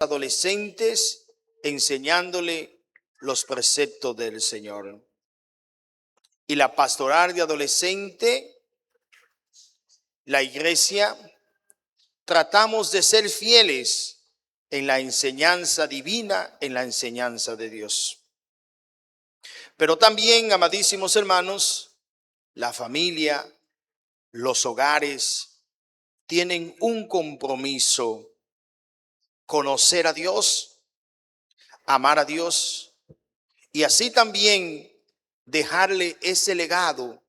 adolescentes enseñándole los preceptos del Señor. Y la pastoral de adolescente, la iglesia, tratamos de ser fieles en la enseñanza divina, en la enseñanza de Dios. Pero también, amadísimos hermanos, la familia, los hogares tienen un compromiso: conocer a Dios, amar a Dios y así también dejarle ese legado,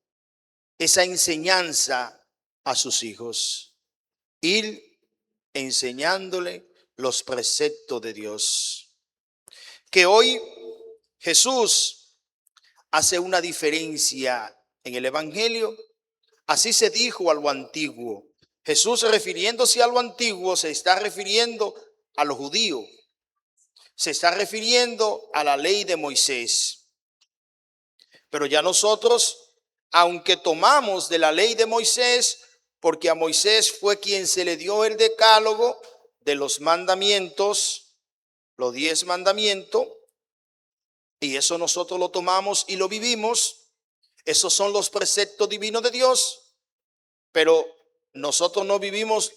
esa enseñanza a sus hijos. Ir enseñándole los preceptos de Dios. Que hoy Jesús hace una diferencia en el Evangelio. Así se dijo a lo antiguo. Jesús, refiriéndose a lo antiguo, se está refiriendo a los judíos. Se está refiriendo a la ley de Moisés. Pero ya nosotros, aunque tomamos de la ley de Moisés, porque a Moisés fue quien se le dio el decálogo de los mandamientos, los 10 mandamientos, y eso nosotros lo tomamos y lo vivimos. Esos son los preceptos divinos de Dios, pero nosotros no vivimos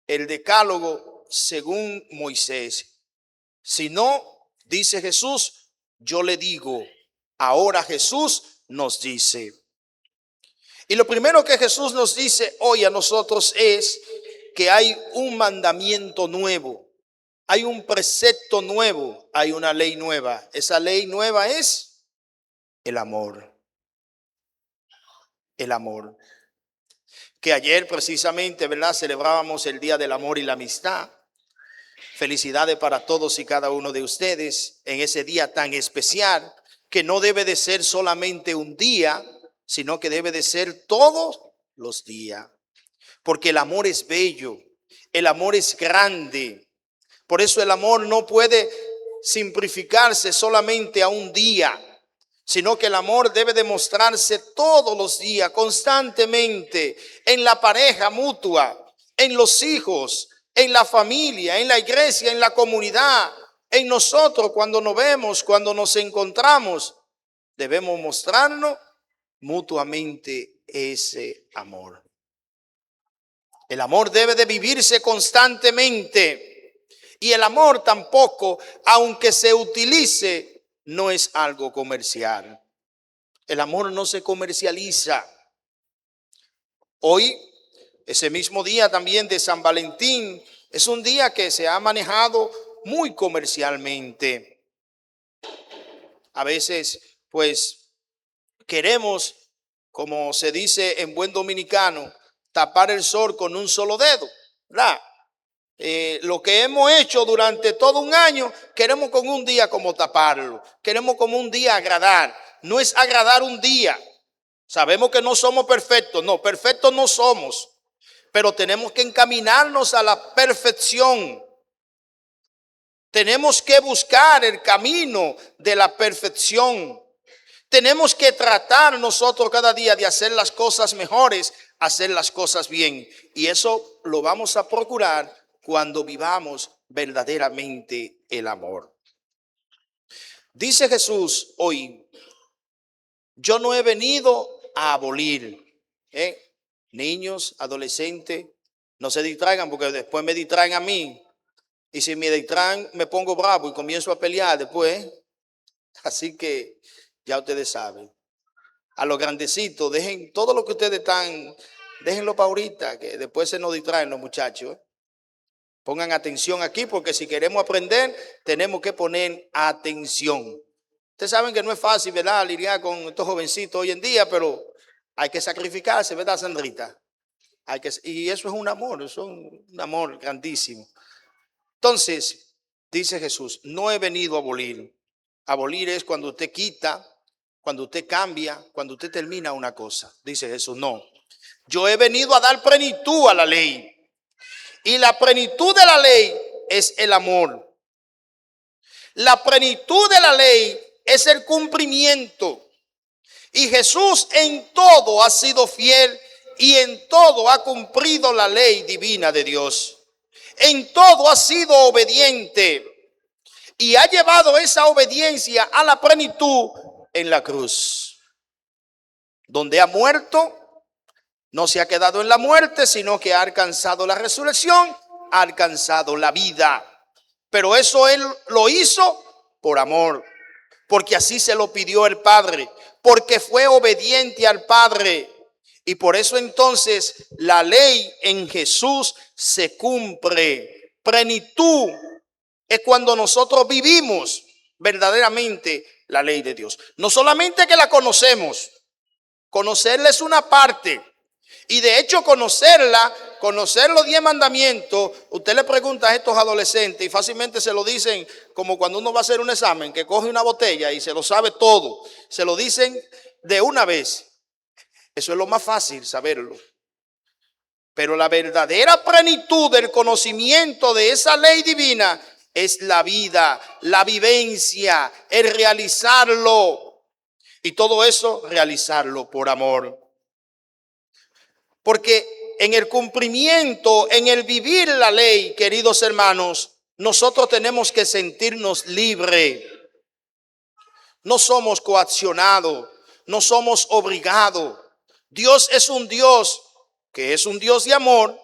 el decálogo según Moisés, sino, dice Jesús, yo le digo. Ahora Jesús nos dice. Y lo primero que Jesús nos dice hoy a nosotros es que hay un mandamiento nuevo, hay un precepto nuevo, hay una ley nueva. Esa ley nueva es el amor. El amor. Que ayer precisamente, ¿verdad?, celebrábamos el Día del Amor y la Amistad. Felicidades para todos y cada uno de ustedes en ese día tan especial, que no debe de ser solamente un día, sino que debe de ser todos los días. Porque el amor es bello, el amor es grande. Por eso el amor no puede simplificarse solamente a un día, sino que el amor debe demostrarse todos los días, constantemente, en la pareja mutua, en los hijos, en la familia, en la iglesia, en la comunidad. En nosotros, cuando nos vemos, cuando nos encontramos, debemos mostrarnos mutuamente ese amor. El amor debe de vivirse constantemente. Y el amor tampoco, aunque se utilice, no es algo comercial. El amor no se comercializa. Hoy, ese mismo día también de San Valentín, es un día que se ha manejado muy comercialmente. A veces, pues, queremos, como se dice en buen dominicano, tapar el sol con un solo dedo, ¿verdad? Lo que hemos hecho durante todo un año, queremos con un día como taparlo. Queremos como un día agradar. No es agradar un día. Sabemos que no somos perfectos. No, perfectos no somos. Pero tenemos que encaminarnos a la perfección. Tenemos que buscar el camino de la perfección. Tenemos que tratar nosotros cada día de hacer las cosas mejores, hacer las cosas bien. Y eso lo vamos a procurar cuando vivamos verdaderamente el amor. Dice Jesús hoy, yo no he venido a abolir. Niños, adolescentes, no se distraigan porque después me distraen a mí. Y si me distraen, me pongo bravo y comienzo a pelear después. Así que ya ustedes saben. A los grandecitos, dejen todo lo que ustedes están, déjenlo para ahorita, que después se nos distraen los muchachos. Pongan atención aquí porque si queremos aprender, tenemos que poner atención. Ustedes saben que no es fácil, ¿verdad?, lidiar con estos jovencitos hoy en día, pero hay que sacrificarse, ¿verdad, Sandrita? Y eso es un amor, eso es un amor grandísimo. Entonces, dice Jesús, no he venido a abolir. Abolir es cuando usted quita, cuando usted cambia, cuando usted termina una cosa. Dice Jesús, no. Yo he venido a dar plenitud a la ley. Y la plenitud de la ley es el amor. La plenitud de la ley es el cumplimiento. Y Jesús en todo ha sido fiel y en todo ha cumplido la ley divina de Dios. En todo ha sido obediente y ha llevado esa obediencia a la plenitud en la cruz, donde ha muerto. No se ha quedado en la muerte, sino que ha alcanzado la resurrección, ha alcanzado la vida. Pero eso Él lo hizo por amor, porque así se lo pidió el Padre, porque fue obediente al Padre. Y por eso entonces la ley en Jesús se cumple. Plenitud es cuando nosotros vivimos verdaderamente la ley de Dios. No solamente que la conocemos, conocerla es una parte. Y de hecho conocer los 10 mandamientos, usted le pregunta a estos adolescentes y fácilmente se lo dicen como cuando uno va a hacer un examen, que coge una botella y se lo sabe todo. Se lo dicen de una vez. Eso es lo más fácil, saberlo. Pero la verdadera plenitud del conocimiento de esa ley divina es la vida, la vivencia, el realizarlo. Y todo eso, realizarlo por amor. Porque en el cumplimiento, en el vivir la ley, queridos hermanos, nosotros tenemos que sentirnos libres. No somos coaccionados, no somos obligados. Dios es un Dios que es un Dios de amor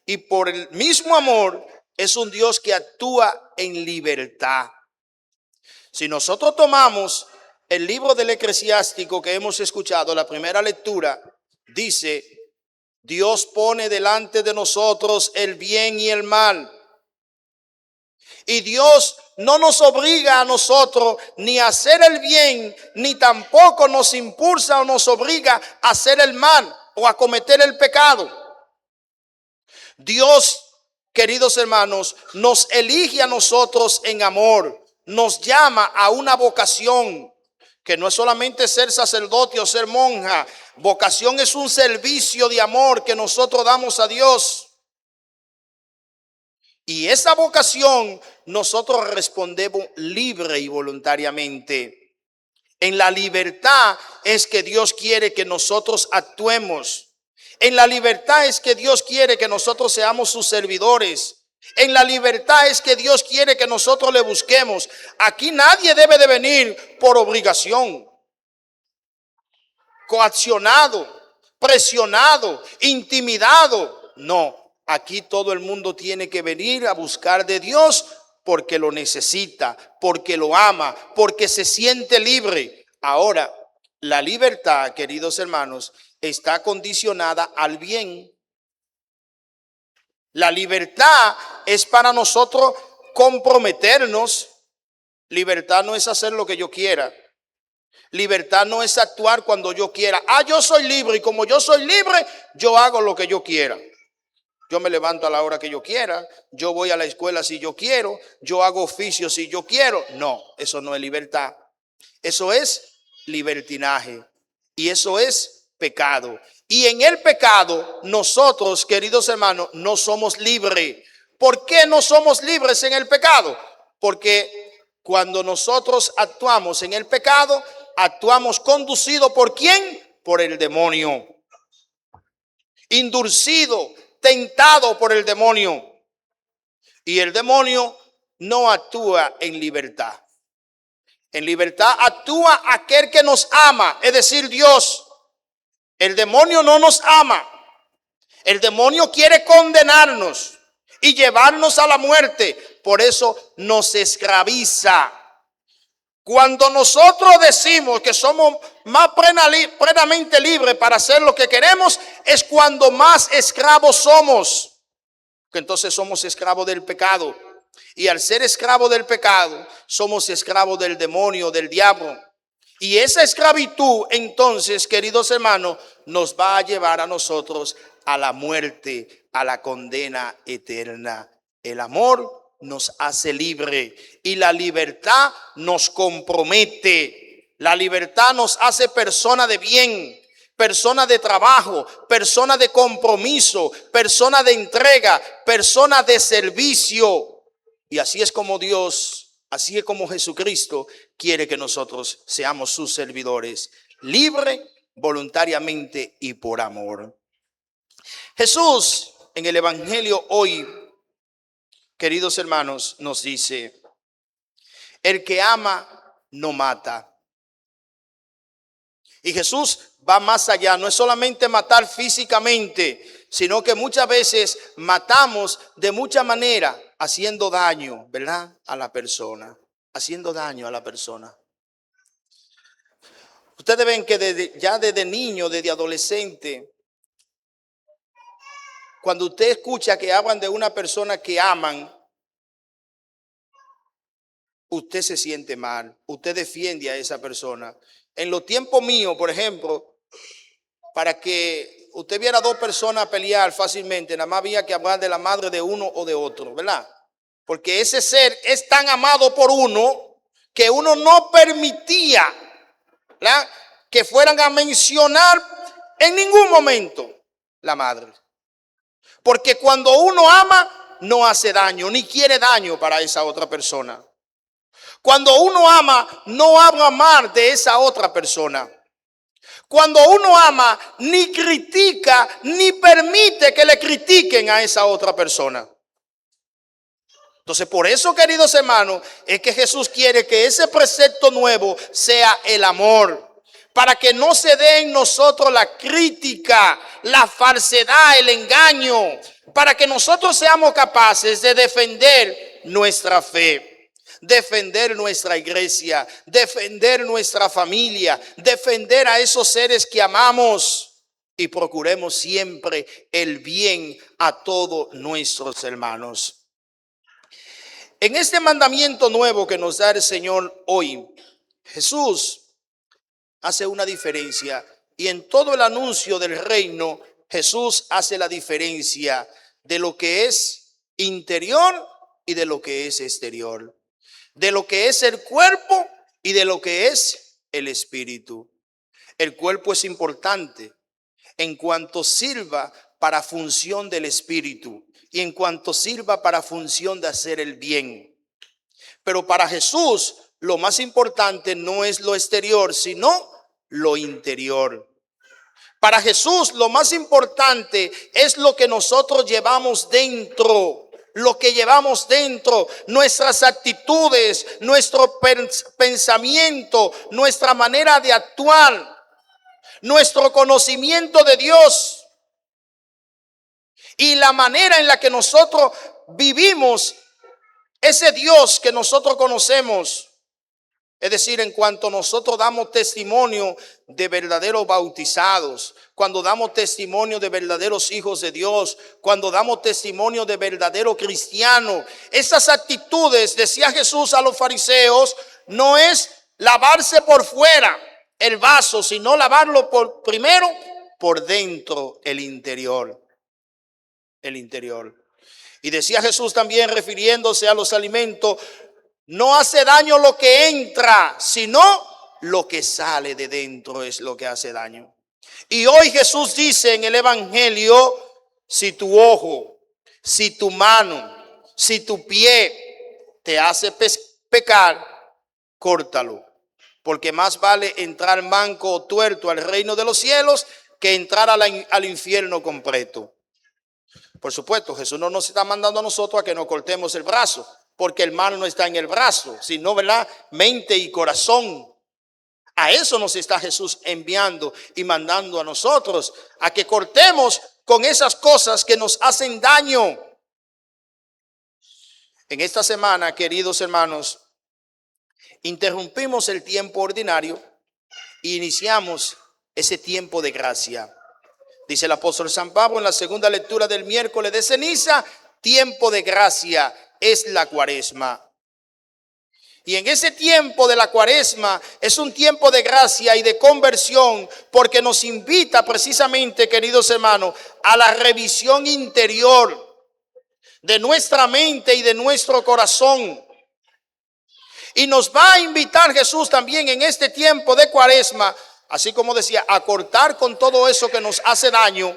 y por el mismo amor es un Dios que actúa en libertad. Si nosotros tomamos el libro del Eclesiástico que hemos escuchado, la primera lectura, dice: Dios pone delante de nosotros el bien y el mal. Y Dios no nos obliga a nosotros ni a hacer el bien, ni tampoco nos impulsa o nos obliga a hacer el mal o a cometer el pecado. Dios, queridos hermanos, nos elige a nosotros en amor, nos llama a una vocación, que no es solamente ser sacerdote o ser monja. Vocación es un servicio de amor que nosotros damos a Dios. Y esa vocación nosotros respondemos libre y voluntariamente. En la libertad es que Dios quiere que nosotros actuemos. En la libertad es que Dios quiere que nosotros seamos sus servidores. En la libertad es que Dios quiere que nosotros le busquemos. Aquí nadie debe de venir por obligación, coaccionado, presionado, intimidado. No, aquí todo el mundo tiene que venir a buscar de Dios porque lo necesita, porque lo ama, porque se siente libre. Ahora, la libertad, queridos hermanos, está condicionada al bien. La libertad es para nosotros comprometernos. Libertad no es hacer lo que yo quiera. Libertad no es actuar cuando yo quiera. Yo soy libre y como yo soy libre, yo hago lo que yo quiera. Yo me levanto a la hora que yo quiera. Yo voy a la escuela si yo quiero. Yo hago oficio si yo quiero. No, eso no es libertad. Eso es libertinaje. Y eso es pecado. Y en el pecado, nosotros, queridos hermanos, no somos libres. ¿Por qué no somos libres en el pecado? Porque cuando nosotros actuamos en el pecado, actuamos conducido ¿por quién? Por el demonio. Indulcido, tentado por el demonio. Y el demonio no actúa en libertad. En libertad actúa aquel que nos ama, es decir, Dios. El demonio no nos ama. El demonio quiere condenarnos y llevarnos a la muerte. Por eso nos esclaviza. Cuando nosotros decimos que somos más plenamente libres para hacer lo que queremos, es cuando más esclavos somos. Que entonces somos esclavos del pecado. Y al ser esclavos del pecado, somos esclavos del demonio, del diablo. Y esa esclavitud, entonces, queridos hermanos, nos va a llevar a nosotros a la muerte, a la condena eterna. El amor nos hace libre y la libertad nos compromete. La libertad nos hace persona de bien, persona de trabajo, persona de compromiso, persona de entrega, persona de servicio. Y así es como Dios, así es como Jesucristo quiere que nosotros seamos sus servidores, libre, voluntariamente y por amor. Jesús en el Evangelio hoy queridos hermanos, nos dice, el que ama no mata. Y Jesús va más allá, no es solamente matar físicamente, sino que muchas veces matamos de mucha manera, haciendo daño, ¿verdad? A la persona, haciendo daño a la persona. Ustedes ven que ya desde niño, desde adolescente, cuando usted escucha que hablan de una persona que aman, usted se siente mal, usted defiende a esa persona. En los tiempos míos, por ejemplo, para que usted viera dos personas pelear fácilmente, nada más había que hablar de la madre de uno o de otro, ¿verdad? Porque ese ser es tan amado por uno que uno no permitía, ¿verdad?, que fueran a mencionar en ningún momento la madre. Porque cuando uno ama, no hace daño, ni quiere daño para esa otra persona. Cuando uno ama, no habla mal de esa otra persona. Cuando uno ama, ni critica, ni permite que le critiquen a esa otra persona. Entonces, por eso, queridos hermanos, es que Jesús quiere que ese precepto nuevo sea el amor. Para que no se dé en nosotros la crítica, la falsedad, el engaño. Para que nosotros seamos capaces de defender nuestra fe, defender nuestra iglesia, defender nuestra familia, defender a esos seres que amamos y procuremos siempre el bien a todos nuestros hermanos. En este mandamiento nuevo que nos da el Señor hoy, Jesús hace una diferencia, y en todo el anuncio del reino, Jesús hace la diferencia de lo que es interior y de lo que es exterior, de lo que es el cuerpo y de lo que es el espíritu. El cuerpo es importante en cuanto sirva para función del espíritu y en cuanto sirva para función de hacer el bien. Pero para Jesús lo más importante no es lo exterior, sino lo interior. Para Jesús lo más importante es lo que nosotros llevamos dentro, lo que llevamos dentro, nuestras actitudes, nuestro pensamiento, nuestra manera de actuar, nuestro conocimiento de Dios y la manera en la que nosotros vivimos ese Dios que nosotros conocemos. Es decir, en cuanto nosotros damos testimonio de verdaderos bautizados, cuando damos testimonio de verdaderos hijos de Dios, cuando damos testimonio de verdadero cristiano, esas actitudes, decía Jesús a los fariseos, no es lavarse por fuera el vaso, sino lavarlo primero por dentro, el interior. El interior. Y decía Jesús también, refiriéndose a los alimentos, no hace daño lo que entra, sino lo que sale de dentro es lo que hace daño. Y hoy Jesús dice en el Evangelio, si tu ojo, si tu mano, si tu pie te hace pecar, córtalo. Porque más vale entrar manco o tuerto al reino de los cielos que entrar al infierno completo. Por supuesto, Jesús no nos está mandando a nosotros a que nos cortemos el brazo, porque el mal no está en el brazo, sino, ¿verdad?, mente y corazón. A eso nos está Jesús enviando y mandando a nosotros, a que cortemos con esas cosas que nos hacen daño. En esta semana, queridos hermanos, interrumpimos el tiempo ordinario e iniciamos ese tiempo de gracia. Dice el apóstol San Pablo en la segunda lectura del miércoles de ceniza, tiempo de gracia es la cuaresma. Y en ese tiempo de la cuaresma es un tiempo de gracia y de conversión, porque nos invita precisamente, queridos hermanos, a la revisión interior de nuestra mente y de nuestro corazón. Y nos va a invitar Jesús también en este tiempo de cuaresma, así como decía, a cortar con todo eso que nos hace daño,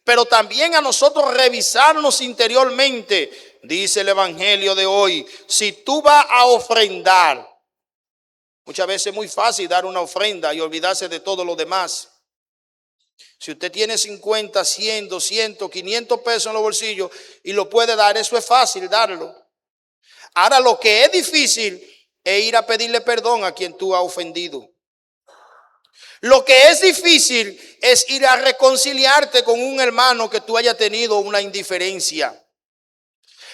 pero también a nosotros revisarnos interiormente. Dice el Evangelio de hoy, si tú vas a ofrendar, muchas veces es muy fácil dar una ofrenda y olvidarse de todo lo demás. Si usted tiene 50, 100, 200, 500 pesos en los bolsillos y lo puede dar, eso es fácil darlo. Ahora, lo que es difícil es ir a pedirle perdón a quien tú has ofendido. Lo que es difícil es ir a reconciliarte con un hermano que tú hayas tenido una indiferencia.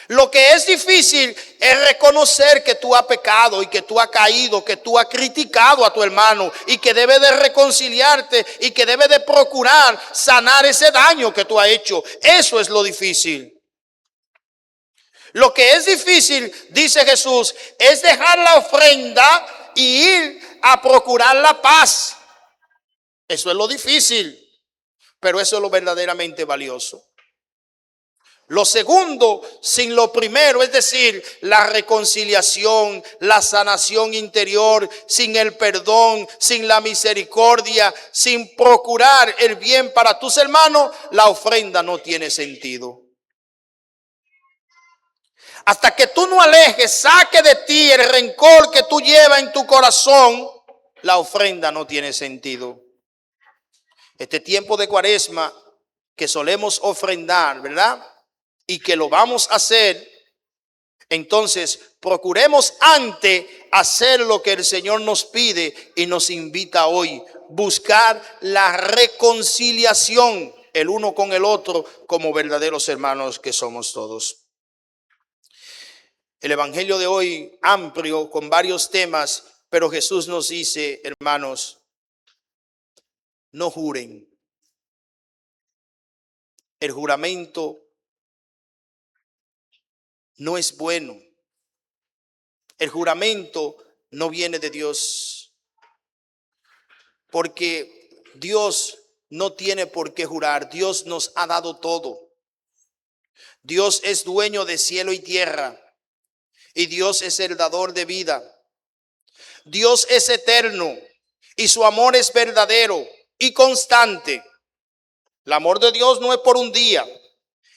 Lo que es difícil es reconocer que tú has pecado y que tú has caído, que tú has criticado a tu hermano y que debe de reconciliarte y que debe de procurar sanar ese daño que tú has hecho. Eso es lo difícil. Lo que es difícil, dice Jesús, es dejar la ofrenda y ir a procurar la paz. Eso es lo difícil, pero eso es lo verdaderamente valioso. Lo segundo, sin lo primero, es decir, la reconciliación, la sanación interior, sin el perdón, sin la misericordia, sin procurar el bien para tus hermanos, la ofrenda no tiene sentido. Hasta que tú no alejes, saque de ti el rencor que tú llevas en tu corazón, la ofrenda no tiene sentido. Este tiempo de Cuaresma que solemos ofrendar, ¿verdad? Y que lo vamos a hacer, entonces procuremos antes hacer lo que el Señor nos pide y nos invita hoy, buscar la reconciliación el uno con el otro como verdaderos hermanos que somos todos. El evangelio de hoy amplio con varios temas, pero Jesús nos dice, hermanos, no juren. El juramento no es bueno. El juramento no viene de Dios. Porque Dios no tiene por qué jurar. Dios nos ha dado todo. Dios es dueño de cielo y tierra. Y Dios es el dador de vida. Dios es eterno. Y su amor es verdadero y constante. El amor de Dios no es por un día.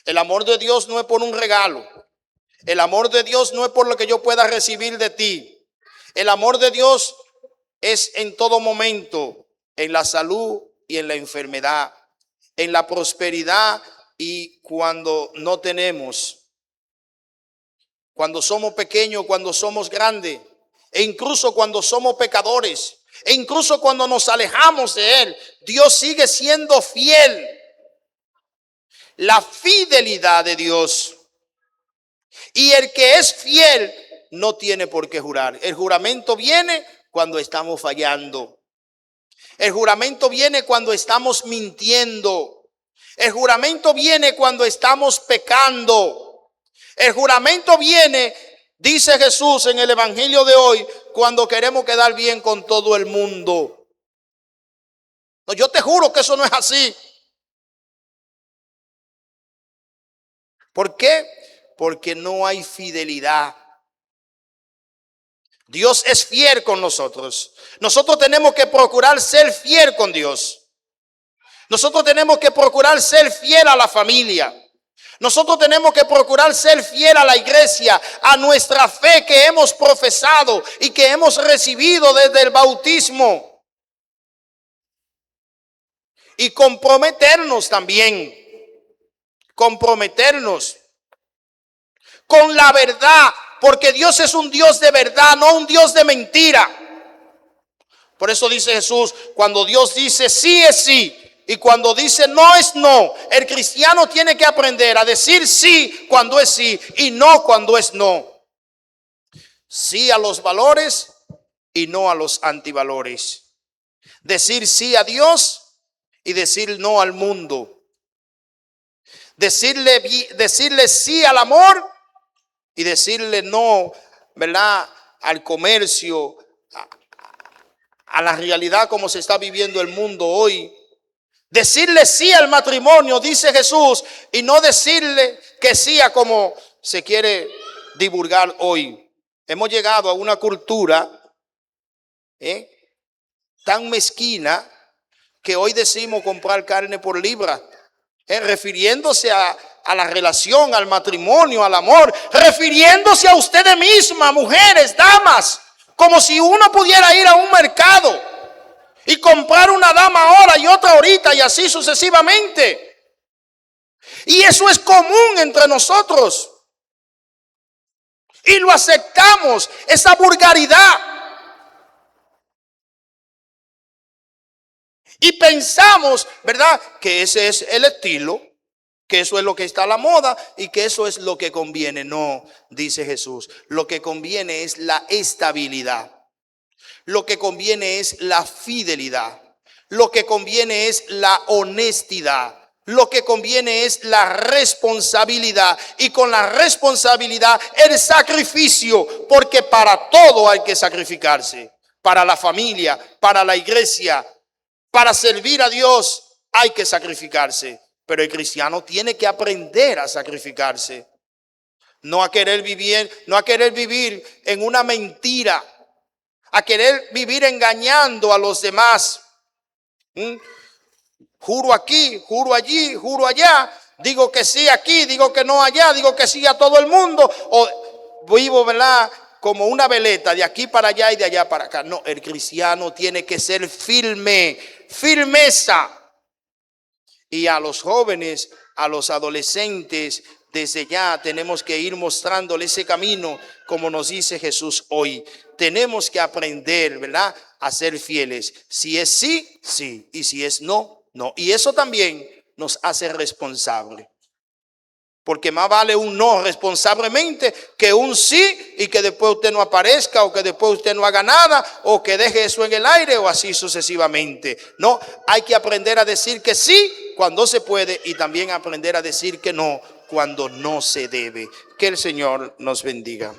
El amor de Dios no es por un regalo. El amor de Dios no es por lo que yo pueda recibir de ti. El amor de Dios es en todo momento, en la salud y en la enfermedad, en la prosperidad y cuando no tenemos, cuando somos pequeños, cuando somos grandes, e incluso cuando somos pecadores, e incluso cuando nos alejamos de Él. Dios sigue siendo fiel. La fidelidad de Dios. Y el que es fiel no tiene por qué jurar. El juramento viene cuando estamos fallando. El juramento viene cuando estamos mintiendo. El juramento viene cuando estamos pecando. El juramento viene, dice Jesús en el evangelio de hoy, cuando queremos quedar bien con todo el mundo. No, yo te juro que eso no es así. ¿Por qué? Porque no hay fidelidad. Dios es fiel con nosotros. Nosotros tenemos que procurar ser fiel con Dios. Nosotros tenemos que procurar ser fiel a la familia. Nosotros tenemos que procurar ser fiel a la iglesia, a nuestra fe que hemos profesado y que hemos recibido desde el bautismo. Y comprometernos también. Comprometernos con la verdad, porque Dios es un Dios de verdad, no un Dios de mentira. Por eso dice Jesús, cuando Dios dice sí es sí y cuando dice no es no. El cristiano tiene que aprender a decir sí cuando es sí y no cuando es no. Sí a los valores y no a los antivalores. Decir sí a Dios y decir no al mundo. Decirle sí al amor y decirle no, ¿verdad?, al comercio, a la realidad como se está viviendo el mundo hoy. Decirle sí al matrimonio, dice Jesús, y no decirle que sí a como se quiere divulgar hoy. Hemos llegado a una cultura tan mezquina que hoy decimos comprar carne por libra, refiriéndose a la relación, al matrimonio, al amor, refiriéndose a ustedes mismas, mujeres, damas, como si uno pudiera ir a un mercado y comprar una dama ahora y otra ahorita y así sucesivamente. Y eso es común entre nosotros. y lo aceptamos, esa vulgaridad. Y pensamos, ¿verdad?, que ese es el estilo, que eso es lo que está a la moda y que eso es lo que conviene. No, dice Jesús, lo que conviene es la estabilidad. Lo que conviene es la fidelidad. Lo que conviene es la honestidad. Lo que conviene es la responsabilidad. Y con la responsabilidad el sacrificio. Porque para todo hay que sacrificarse. Para la familia, para la iglesia, para servir a Dios hay que sacrificarse. Pero el cristiano tiene que aprender a sacrificarse. No a querer vivir en una mentira. A querer vivir engañando a los demás. Juro aquí, juro allí, juro allá. Digo que sí aquí, digo que no allá, digo que sí a todo el mundo. O vivo, ¿verdad?, como una veleta de aquí para allá y de allá para acá. No, el cristiano tiene que ser firme, firmeza. Y a los jóvenes, a los adolescentes, desde ya tenemos que ir mostrándole ese camino, como nos dice Jesús hoy. Tenemos que aprender, ¿verdad?, a ser fieles. Si es sí, sí. Y si es no, no. Y eso también nos hace responsable. Porque más vale un no responsablemente que un sí y que después usted no aparezca o que después usted no haga nada o que deje eso en el aire o así sucesivamente. No, hay que aprender a decir que sí cuando se puede y también aprender a decir que no cuando no se debe. Que el Señor nos bendiga.